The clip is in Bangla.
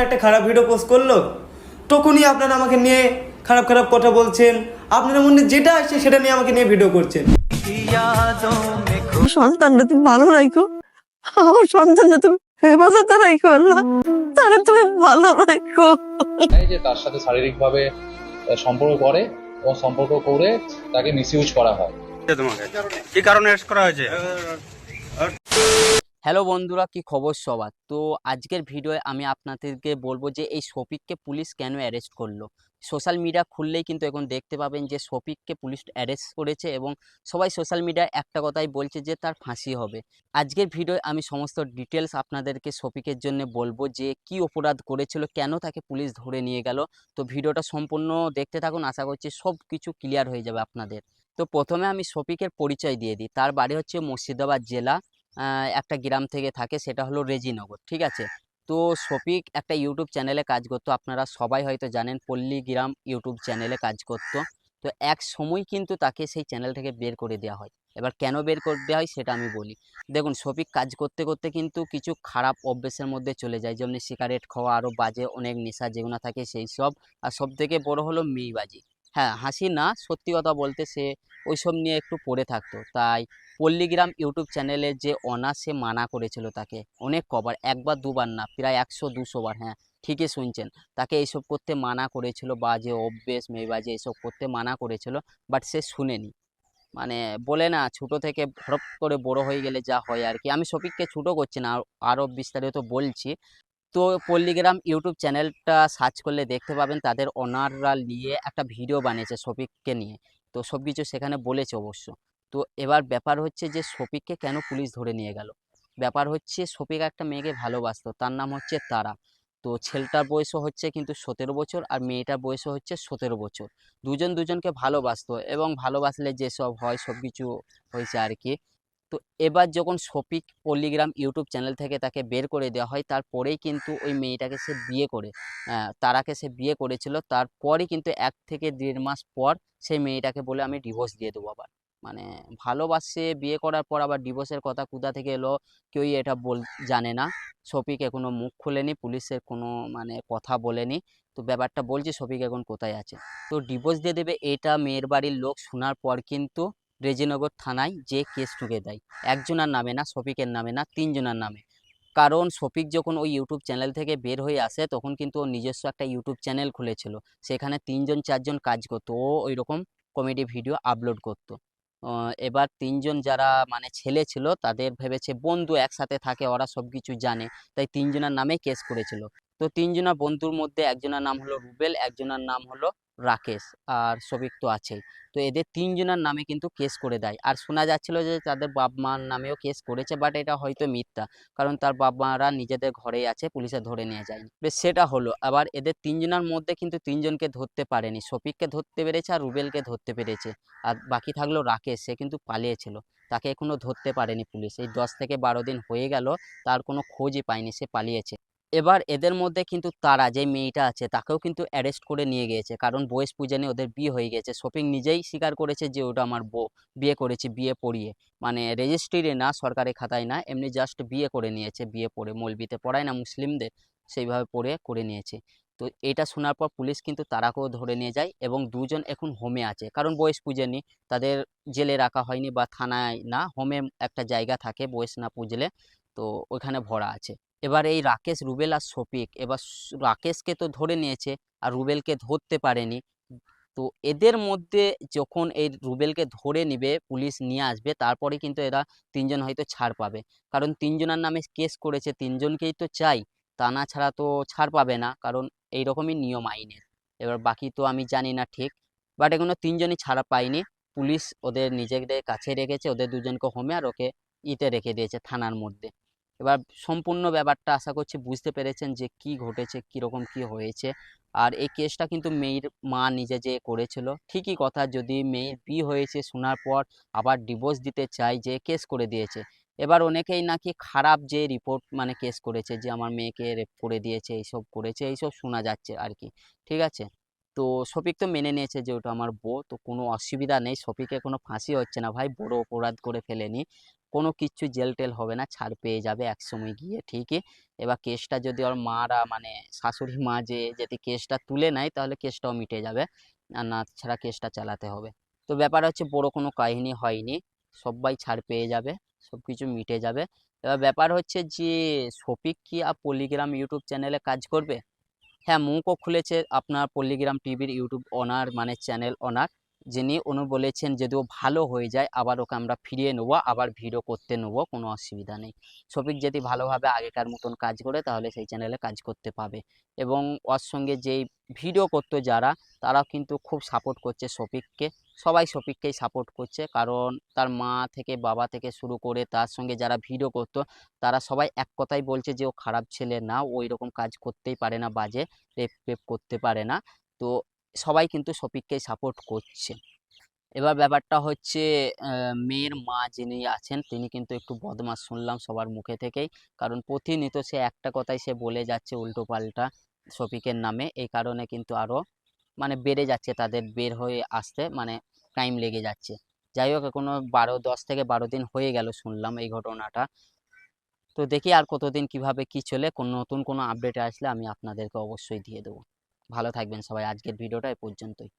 একটা খারাপ ভিডিও পোস্ট করলো, তখনই আপনারা আমাকে নিয়ে খারাপ খারাপ কথা বলছেন। আপনার মনে যেটা আসছে সেটা নিয়ে আমাকে নিয়ে ভিডিও করছেন। সন্তানরা তুমি ভালো রাখো, আমার সন্তানরা তুমি হেফাজতে রাখো, আল্লাহ তারা তুমি ভালো রাখো। যে তার সাথে শারীরিকভাবে সম্পর্ক করে এবং সম্পর্ক করে তাকে মিসইউজ করা হয়। তোমাকে কি কারণে অ্যারেস্ট করা হয়েছে? হ্যালো বন্ধুরা, কি খবর সবার? তো আজকের ভিডিওয়ে আমি আপনাদেরকে বলবো যে এই শফিককে পুলিশ কেন অ্যারেস্ট করলো। সোশ্যাল মিডিয়া খুললেই কিন্তু এখন দেখতে পাবেন যে শফিককে পুলিশ অ্যারেস্ট করেছে এবং সবাই সোশ্যাল মিডিয়ায় একটা কথাই বলছে যে তার ফাঁসি হবে। আজকের ভিডিওয়ে আমি সমস্ত ডিটেলস আপনাদেরকে শফিকের জন্য বলবো যে কি অপরাধ করেছিল, কেন তাকে পুলিশ ধরে নিয়ে গেল। তো ভিডিওটা সম্পূর্ণ দেখতে থাকুন, আশা করছি সব কিছু ক্লিয়ার হয়ে যাবে আপনাদের। তো প্রথমে আমি শফিকের পরিচয় দিয়ে দিই। তার বাড়ি হচ্ছে মুর্শিদাবাদ জেলা, একটা গ্রাম থেকে থাকে, সেটা হলো রেজিনগর, ঠিক আছে। তো শফিক একটা ইউটিউব চ্যানেলে কাজ করতো, আপনারা সবাই হয়তো জানেন, পল্লীগ্রাম ইউটিউব চ্যানেলে কাজ করতো। তো এক সময় কিন্তু তাকে সেই চ্যানেল থেকে বের করে দেওয়া হয়। এবার কেন বের করে দেওয়া হয় সেটা আমি বলি। দেখুন, শফিক কাজ করতে করতে কিন্তু কিছু খারাপ অভ্যেসের মধ্যে চলে যায়, যেমন সিগারেট খাওয়া, আরও বাজে অনেক নেশা যেগুলো থাকে সেই সব। আর সব থেকে বড় হলো মেয়েবাজি। হ্যাঁ, হাসি না, সত্যি কথা বলতে সে ওইসব নিয়ে একটু পড়ে থাকতো। তাই পল্লীগ্রাম ইউটিউব চ্যানেলের যে অনার, সে মানা করেছিল তাকে অনেক কবার, একবার দুবার না, প্রায় 100-200 বার। হ্যাঁ, ঠিকই শুনছেন, তাকে এইসব করতে মানা করেছিল, বাজে অভ্যেস মেয়েবাজে এইসব করতে মানা করেছিল। বাট সে শুনেনি। মানে বলে না, ছোট থেকে হঠাৎ করে বড় হয়ে গেলে যা হয় আর কি। আমি শফিককে ছোট করছি না, আরও বিস্তারিত বলছি। তো পল্লীগ্রাম ইউটিউব চ্যানেলটা সার্চ করলে দেখতে পাবেন তাদের ওনাররা নিয়ে একটা ভিডিও বানিয়েছে শফিককে নিয়ে। তো সব কিছু সেখানে বলেছে অবশ্য। তো এবার ব্যাপার হচ্ছে যে শফিককে কেন পুলিশ ধরে নিয়ে গেল। ব্যাপার হচ্ছে শফিক একটা মেয়েকে ভালোবাসতো, তার নাম হচ্ছে তারা। তো ছেলেটার বয়সও হচ্ছে কিন্তু 17 বছর, আর মেয়েটার বয়সও হচ্ছে 17 বছর। দুজন দুজনকে ভালোবাসতো এবং ভালোবাসলে যেসব হয় সব কিছু হয়েছে আর কি। তো এবার যখন শফিক পল্লীগ্রাম ইউটিউব চ্যানেল থেকে তাকে বের করে দেওয়া হয়, তারপরেই কিন্তু ওই মেয়েটাকে সে বিয়ে করে, তারাকে সে বিয়ে করেছিল। তারপরই কিন্তু 1 থেকে 1.5 মাস পর সেই মেয়েটাকে বলে আমি ডিভোর্স দিয়ে দেবো আবার। মানে ভালোবাসে, বিয়ে করার পর আবার ডিভোর্সের কথা কোথা থেকে এলো কেউই এটা জানে না। শফিক এখনো মুখ খুলেনি, পুলিশের কোনো মানে কথা বলেনি। তো ব্যাপারটা বলছি, শফিক এখন কোথায় আছে। তো ডিভোর্স দিয়ে দেবে এটা মেয়ের বাড়ির লোক শোনার পর কিন্তু রেজিনগর থানায় যে কেস ঠুকে দেয়। একজনের নামে না, শফিকের নামে না, 3জনের নামে। কারণ শফিক যখন ওই ইউটিউব চ্যানেল থেকে বের হয়ে আসে, তখন কিন্তু ওর নিজস্ব একটা ইউটিউব চ্যানেল খুলেছিল। সেখানে 3-4জন কাজ করতো, ও ওই রকম কমেডি ভিডিও আপলোড করতো। এবার 3জন যারা মানে ছেলে ছিল, তাদের ভেবেছে বন্ধু একসাথে থাকে, ওরা সব কিছু জানে, তাই 3জনের নামে কেস করেছিল। তো 3জনা বন্ধুর মধ্যে একজনের নাম হলো রুবেল, একজনের নাম হলো রাকেশ, আর শফিক তো আছেই। তো এদের 3জনের নামে কিন্তু কেস করে দেয়। আর শোনা যাচ্ছিল যে তাদের বাপ মার নামেও কেস করেছে, বাট এটা হয়তো মিথ্যা। কারণ তার বাপ মারা নিজেদের ঘরেই আছে, পুলিশে ধরে নিয়ে যায়নি। বেশ, সেটা হলো। আবার এদের 3জনের মধ্যে কিন্তু 3জনকে ধরতে পারেনি, শফিককে ধরতে পেরেছে আর রুবেলকে ধরতে পেরেছে। আর বাকি থাকলো রাকেশ, সে কিন্তু পালিয়েছিল, তাকে এখনো ধরতে পারেনি পুলিশ। এই 10 থেকে 12 দিন হয়ে গেল, তার কোনো খোঁজই পায়নি, সে পালিয়েছে। এবার এদের মধ্যে কিন্তু তারা যে মেয়েটা আছে তাকেও কিন্তু অ্যারেস্ট করে নিয়ে গিয়েছে, কারণ বয়স পূজা নিয়ে ওদের বিয়ে হয়ে গেছে। শফিক নিজেই স্বীকার করেছে যে ওটা আমার বউ, বিয়ে করেছি বিয়ে পড়িয়ে, মানে রেজিস্ট্রি না, সরকারি খাতায় না, এমনি জাস্ট বিয়ে করে নিয়েছে, বিয়ে পড়ে, মৌলবিতে পড়ায় না মুসলিমদের, সেইভাবে পড়ে করে নিয়েছে। তো এটা শোনার পর পুলিশ কিন্তু তারাকেও ধরে নিয়ে যায় এবং 2জন এখন হোমে আছে, কারণ বয়স পুজেনি। তাদের জেলে রাখা হয়নি বা থানায় না, হোমে একটা জায়গা থাকে বয়স না পুজলে, তো ওইখানে ভরা আছে। এবার এই রাকেশ, রুবেল আর শফিক, এবার রাকেশকে তো ধরে নিয়েছে আর রুবেলকে ধরতে পারেনি। তো এদের মধ্যে যখন এই রুবেলকে ধরে নিবে, পুলিশ নিয়ে আসবে, তারপরে কিন্তু এরা 3জন হয়তো ছাড় পাবে। কারণ 3জনের নামে কেস করেছে, 3জনকেই তো চাই, তা না ছাড়া তো ছাড় পাবে না, কারণ এইরকমই নিয়ম আইনের। এবার বাকি তো আমি জানি না ঠিক, বাট এখনো 3জনই ছাড়া পায়নি। পুলিশ ওদের নিজেদের কাছে রেখেছে, ওদের 2জনকে হোমে আর ওকে ইতে রেখে দিয়েছে থানার মধ্যে। এবার সম্পূর্ণ ব্যাপারটা আশা করছি বুঝতে পেরেছেন যে কি ঘটেছে, কিরকম কি হয়েছে। আর এই কেসটা কিন্তু মেয়ের মা নিজে যে করেছিল, ঠিকই কথা, যদি মেয়ের বিয়ে হয়েছে শোনার পর আবার ডিভোর্স দিতে চাই, যে কেস করে দিয়েছে। এবার অনেকেই নাকি খারাপ যে রিপোর্ট মানে কেস করেছে, যে আমার মেয়েকে রেপ করে দিয়েছে, এইসব করেছে, এইসব শোনা যাচ্ছে আর কি। ঠিক আছে। তো শফিক তো মেনে নিয়েছে যে ওটা আমার বউ, তো কোনো অসুবিধা নেই, শফিকের কোনো ফাঁসি হচ্ছে না ভাই, বড় অপরাধ করে ফেলেনি। কোনো কিচ্ছু জেল টেল হবে না, ছাড় পেয়ে যাবে একসময় গিয়ে ঠিকই। এবার কেসটা যদি ওর মারা মানে শাশুড়ি মা যে যদি কেসটা তুলে নেয় তাহলে কেসটাও মিটে যাবে, আর না ছাড়া কেসটা চালাতে হবে। তো ব্যাপার হচ্ছে বড় কোনো কাহিনী হয়নি, সবাই ছাড় পেয়ে যাবে, সব কিছু মিটে যাবে। এবার ব্যাপার হচ্ছে যে শফিক কি আর পল্লিগ্রাম ইউটিউব চ্যানেলে কাজ করবে? হ্যাঁ, মুখও খুলেছে আপনার পল্লিগ্রাম টিভির ইউটিউব ওনার মানে চ্যানেল ওনার, যিনি উনি বলেছেন যদি ও ভালো হয়ে যায় আবার ওকে আমরা ফিরিয়ে নেবো, আবার ভিডিও করতে নেবো, কোনো অসুবিধা নেই। শফিক যদি ভালোভাবে আগেকার মতন কাজ করে তাহলে সেই চ্যানেলে কাজ করতে পাবে। এবং ওর সঙ্গে যেই ভিডিও করতো যারা, তারাও কিন্তু খুব সাপোর্ট করছে শফিককে, সবাই শফিককেই সাপোর্ট করছে, কারণ তার মা থেকে বাবা থেকে শুরু করে তার সঙ্গে যারা ভিডিও করতো তারা সবাই এক কথাই বলছে যে ও খারাপ ছেলে না, ওই রকম কাজ করতেই পারে না, বাজে রেপ পেপ করতে পারে না। তো সবাই কিন্তু শফিককেই সাপোর্ট করছে। এবার ব্যাপারটা হচ্ছে মেয়ের মা যিনি আছেন তিনি কিন্তু একটু বদমাশ শুনলাম সবার মুখে থেকেই, কারণ প্রতিনিয়ত সে একটা কথাই সে বলে যাচ্ছে উল্টো পাল্টা শফিকের নামে, এই কারণে কিন্তু আরো মানে বেড়ে যাচ্ছে, তাদের বের হয়ে আসতে মানে টাইম লেগে যাচ্ছে। যাই হোক, এখনো 10 থেকে 12 দিন হয়ে গেল শুনলাম এই ঘটনাটা। তো দেখি আর কতদিন কিভাবে কি চলে, কোন নতুন কোনো আপডেট আসলে আমি আপনাদেরকে অবশ্যই দিয়ে দেবো। ভালো থাকবেন সবাই, আজকের ভিডিওটা এ পর্যন্তই।